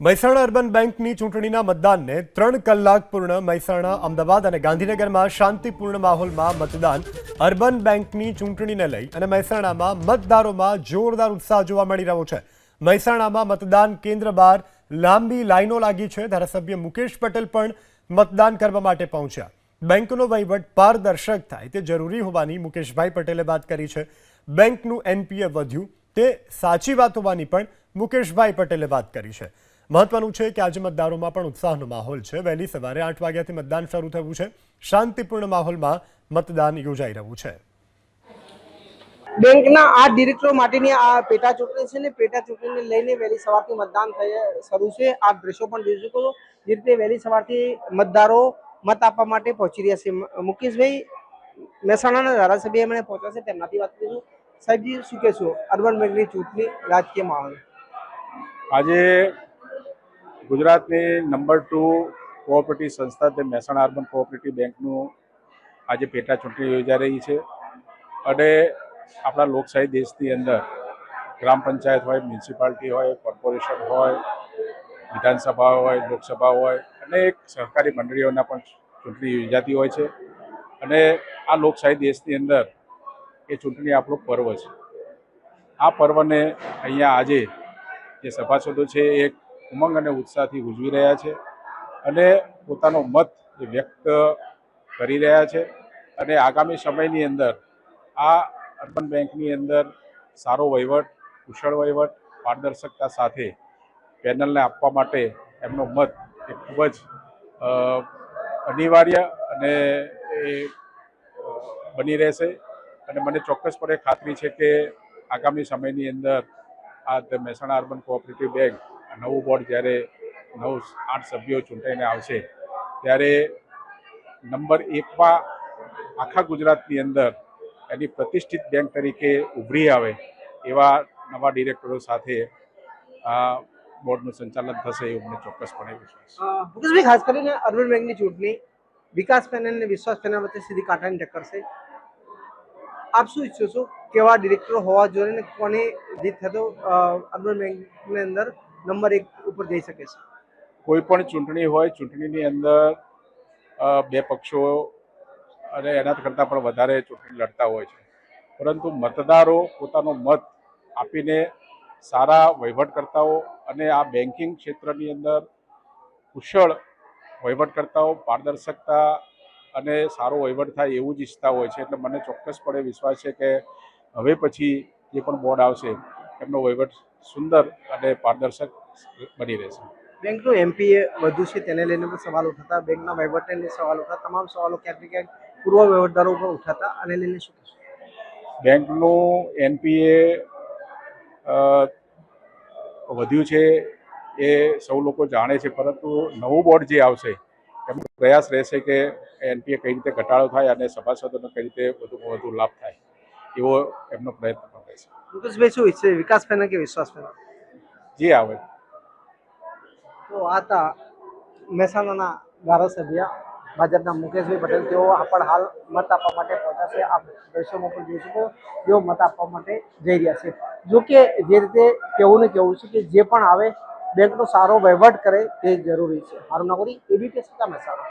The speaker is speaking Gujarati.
મહેસાણા અર્બન બેંકની ચૂંટણીના મતદાનને 3 કલાક પૂર્ણ. મહેસાણા, અમદાવાદ અને ગાંધીનગરમાં શાંતિપૂર્ણ માહોલમાં મતદાન. અર્બન બેંકની ચૂંટણીને લઈ અને મહેસાણામાં મતદારોમાં જોરદાર ઉત્સાહ જોવા મળી રહ્યો છે. મહેસાણામાં મતદાન કેન્દ્ર બહાર લાંબી લાઈનો લાગી છે. ધારાસભ્ય મુકેશ પટેલ પણ મતદાન કરવા માટે પહોંચ્યા. બેંકનો વહીવટ પારદર્શક થાય તે જરૂરી હોવાની મુકેશભાઈ પટેલે વાત કરી છે. બેંકનું એનપીએ વધ્યું તે સાચી વાત હોવાની પણ મુકેશભાઈ પટેલે વાત કરી છે. મહત્વનું છે કે આજે મતદારોમાં પણ ઉત્સાહનો માહોલ છે. વહેલી સવારે 8 વાગ્યાથી મતદાન શરૂ થયું છે. શાંતિપૂર્ણ માહોલમાં મતદાન યોજાઈ રહ્યું છે. બેંકના આ ડિરેક્ટરો માટેની આ પેટા ચૂંટણી છે ને પેટા ચૂંટણીને લઈને વહેલી સવારથી મતદાન શરૂ છે. આ દ્રશ્યો પણ જોઈ શકો છો. જે રીતે વહેલી સવારથી મતદારો મત આપવા માટે પહોંચી રહ્યા છે. મુકેશભાઈ મહેસાણાના ધારાસભ્ય એમણે પહોંચ્યા છે, તેમનાથી વાત કરીશું. સાહેબજી, શું કહેશો અર્બન બેંકની ચૂંટણી, રાજકીય માહોલ? આજે ગુજરાતની નંબર 2 કોઓપરેટિવ સંસ્થા તે મહેસાણા અર્બન કોઓપરેટિવ બેંકનું આજે પેટા ચૂંટણી યોજાઈ રહી છે. અને આપણા લોકશાહી દેશની અંદર ગ્રામ પંચાયત હોય, મ્યુનિસિપાલિટી હોય, કોર્પોરેશન હોય, વિધાનસભા હોય, લોકસભા હોય, અનેક સહકારી મંડળીઓના પણ ચૂંટણી યોજાતી હોય છે. અને આ લોકશાહી દેશની અંદર એ ચૂંટણી આપણું પર્વ છે. આ પર્વને અહીંયા આજે જે સભાસદો છે એક ઉમંગ અને ઉત્સાહથી ઉજવી રહ્યા છે અને પોતાનો મત વ્યક્ત કરી રહ્યા છે. અને આગામી સમયની અંદર આ અર્બન બેંકની અંદર સારો વહીવટ, કુશળ વહીવટ, પારદર્શકતા સાથે પેનલને આપવા માટે એમનો મત એ ખૂબ જ અનિવાર્ય અને એ બની રહેશે. અને મને ચોક્કસપણે ખાતરી છે કે આગામી સમયની અંદર આ મહેસાણા અર્બન કોઓપરેટિવ બેંક નવું બોર્ડ જ્યારે 8 સભ્યો ચૂંટાઈને આવશે ત્યારે નંબર 1માં આખા ગુજરાતની અંદર એની પ્રતિષ્ઠિત બેંક તરીકે ઉભરી આવે એવા નવા ડિરેક્ટરો સાથે આ બોર્ડનું સંચાલન થશે એવું મને ચોક્કસપણે વિશ્વાસ છે. મુકેશભાઈ, ખાસ કરીને અર્બન બેંકની ચૂંટણી વિકાસ પેનલ અને વિશ્વાસ પેનલ વચ્ચે સીધી કાંટાની ટક્કર છે. આપ શું ઈચ્છો છો, કેવા ડિરેક્ટરો હોવા જોઈએ ને કોની જીત થતો અર્બન બેંકની અંદર નંબર 1 ઉપર જઈ શકે છે? કોઈ પણ ચૂંટણી હોય, ચૂંટણીની અંદર બે પક્ષો અને એના કરતાં પણ વધારે ચૂંટણી લડતા હોય છે. પરંતુ મતદારો પોતાનો મત આપીને સારા વહીવટકર્તાઓ અને આ બેન્કિંગ ક્ષેત્રની અંદર કુશળ વહીવટકર્તાઓ, પારદર્શકતા અને સારો વહીવટ થાય એવું જ ઈચ્છતા હોય છે. એટલે મને ચોક્કસપણે વિશ્વાસ છે કે હવે પછી જે પણ બોર્ડ આવશે એમનો વહીવટ સુંદર અને પારદર્શક બની રહેશે. બેંકનું એમપીએ વધુ છે તેને લઈને પણ સવાલ ઉઠાતા, બેંકના વહીવટને લઈને સવાલ ઉઠાતા, તમામ સવાલો ક્યાંક ને ક્યાંક પૂર્વ વહીવટદારો ઉપર ઉઠાતા. આને લઈને શું કહેશો? બેંકનું એનપીએ વધ્યું છે એ સૌ લોકો જાણે છે, પરંતુ નવું બોર્ડ જે આવશે એમનો પ્રયાસ રહેશે કે એનપીએ કઈ રીતે ઘટાડો થાય અને સભાસદોને કઈ રીતે વધુમાં વધુ લાભ થાય એવો એમનો પ્રયત્ન પણ રહેશે. મુકેશભાઈ, શું ઈચ્છે, વિકાસ પેનલ કે વિશ્વાસ પેનલ? જે આવે. તો આ હતા મહેસાણાના ધારાસભ્ય ભાજપના મુકેશભાઈ પટેલ. તેઓ પણ હાલ મત આપવા માટે પહોંચ્યા છે. આપ દ્રશ્યોમાં પણ જોઈ શકો, તેઓ મત આપવા માટે જઈ રહ્યા છે. જો કે જે રીતે કહેવું ને કહેવું છે કે જે પણ આવે બેંકનો સારો વહીવટ કરે તે જરૂરી છે. મારું નામ એબીપી મહેસાણા.